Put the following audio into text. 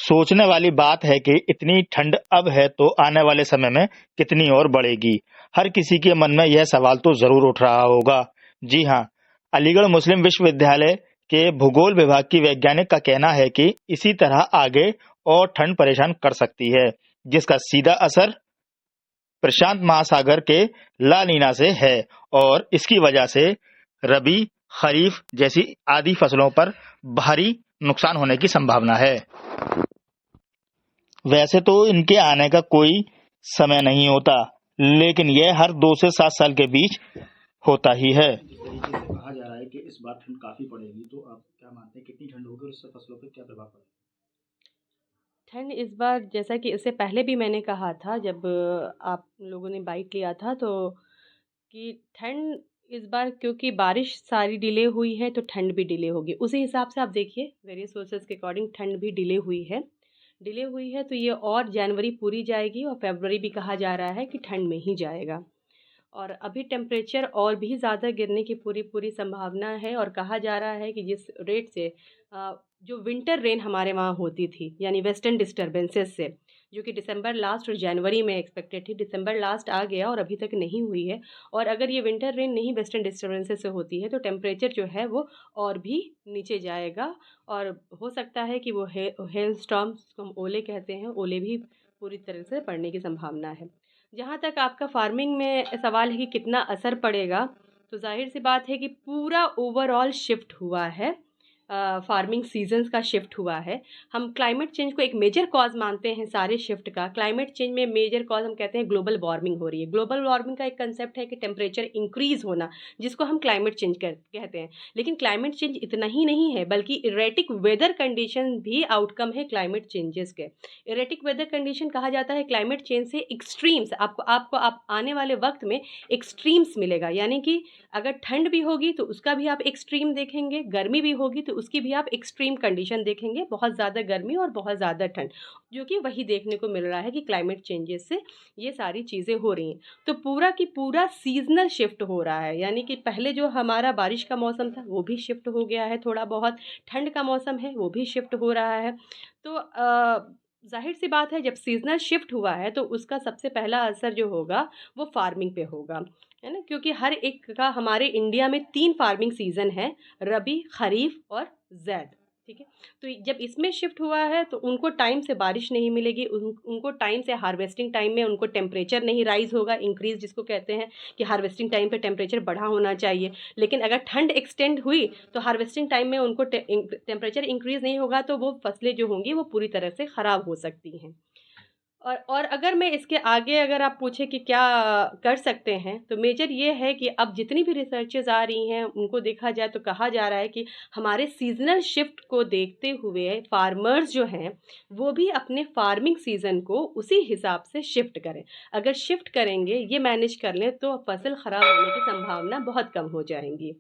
सोचने वाली बात है कि इतनी ठंड अब है तो आने वाले समय में कितनी और बढ़ेगी। हर किसी के मन में यह सवाल तो जरूर उठ रहा होगा। जी हाँ, अलीगढ़ मुस्लिम विश्वविद्यालय के भूगोल विभाग की वैज्ञानिक का कहना है कि इसी तरह आगे और ठंड परेशान कर सकती है, जिसका सीधा असर प्रशांत महासागर के ला नीना से है और इसकी वजह से रबी, खरीफ जैसी आदि फसलों पर भारी नुकसान होने की संभावना है। वैसे तो इनके आने का कोई समय नहीं होता, लेकिन यह हर 2 से 7 साल के बीच होता ही है। जिस तरीके से कहा जा रहा है कि इस बार ठंड काफ़ी पड़ेगी, तो आप क्या मानते हैं कितनी ठंड होगी और इससे फसलों पर क्या प्रभाव पड़ेगा? ठंड इस बार, जैसा कि इससे पहले भी मैंने कहा था जब आप लोगों ने बाइक लिया था, तो कि ठंड इस बार क्योंकि बारिश सारी डिले हुई है तो ठंड भी डिले होगी। उसी हिसाब से आप देखिए वेरियस सोर्सेज के अकॉर्डिंग ठंड भी डिले हुई है तो ये और जनवरी पूरी जाएगी और फरवरी भी कहा जा रहा है कि ठंड में ही जाएगा। और अभी टेम्परेचर और भी ज़्यादा गिरने की पूरी पूरी संभावना है और कहा जा रहा है कि जिस रेट से जो विंटर रेन हमारे वहाँ होती थी यानी वेस्टर्न डिस्टर्बेंसेस से, जो कि दिसंबर लास्ट और जनवरी में एक्सपेक्टेड थी, दिसंबर लास्ट आ गया और अभी तक नहीं हुई है। और अगर ये विंटर रेन नहीं वेस्टर्न डिस्टर्बेंसेस से होती है तो टेम्परेचर जो है वो और भी नीचे जाएगा और हो सकता है कि वो हेल स्टॉर्म, हम ओले कहते हैं, ओले भी पूरी तरह से पड़ने की संभावना है। जहाँ तक आपका फार्मिंग में सवाल है कि कितना असर पड़ेगा, तो ज़ाहिर सी बात है कि पूरा ओवरऑल शिफ्ट हुआ है, फार्मिंग सीजन्स का शिफ्ट हुआ है। हम क्लाइमेट चेंज को एक मेजर कॉज मानते हैं सारे शिफ्ट का। क्लाइमेट चेंज में मेजर कॉज हम कहते हैं ग्लोबल वार्मिंग हो रही है। ग्लोबल वार्मिंग का एक कंसेप्ट है कि टेम्परेचर इंक्रीज़ होना, जिसको हम क्लाइमेट चेंज कहते हैं। लेकिन क्लाइमेट चेंज इतना ही नहीं है, बल्कि इरेटिक वेदर कंडीशन भी आउटकम है क्लाइमेट चेंजेस के। इरेटिक वेदर कंडीशन कहा जाता है क्लाइमेट चेंज से एक्सट्रीम्स, आप आने वाले वक्त में एक्सट्रीम्स मिलेगा। यानी कि अगर ठंड भी होगी तो उसका भी आप एक्सट्रीम देखेंगे, गर्मी भी होगी तो उसकी भी आप एक्सट्रीम कंडीशन देखेंगे, बहुत ज़्यादा गर्मी और बहुत ज़्यादा ठंड, जो कि वही देखने को मिल रहा है कि क्लाइमेट चेंजेस से ये सारी चीज़ें हो रही हैं। तो पूरा की पूरा सीजनल शिफ्ट हो रहा है, यानी कि पहले जो हमारा बारिश का मौसम था वो भी शिफ्ट हो गया है, थोड़ा बहुत ठंड का मौसम है वो भी शिफ्ट हो रहा है। तो ज़ाहिर सी बात है जब सीज़नल शिफ्ट हुआ है तो उसका सबसे पहला असर जो होगा वो फार्मिंग पे होगा, है ना? क्योंकि हर एक का हमारे इंडिया में 3 फार्मिंग सीज़न है, रबी, खरीफ और ज़ैद, ठीक है? तो जब इसमें शिफ्ट हुआ है तो उनको टाइम से बारिश नहीं मिलेगी, उनको टाइम से हार्वेस्टिंग टाइम में उनको टेम्परेचर नहीं राइज़ होगा, इंक्रीज़ जिसको कहते हैं कि हार्वेस्टिंग टाइम पे टेम्परेचर बढ़ा होना चाहिए। लेकिन अगर ठंड एक्सटेंड हुई तो हार्वेस्टिंग टाइम में उनको टेम्परेचर इंक्रीज़ नहीं होगा तो वो फसलें जो होंगी वो पूरी तरह से ख़राब हो सकती हैं। और अगर मैं इसके आगे अगर आप पूछें कि क्या कर सकते हैं, तो मेजर ये है कि अब जितनी भी रिसर्चेज़ आ रही हैं उनको देखा जाए तो कहा जा रहा है कि हमारे सीज़नल शिफ्ट को देखते हुए फार्मर्स जो हैं वो भी अपने फार्मिंग सीज़न को उसी हिसाब से शिफ्ट करें। अगर शिफ्ट करेंगे, ये मैनेज कर लें तो फसल ख़राब होने की संभावना बहुत कम हो जाएंगी।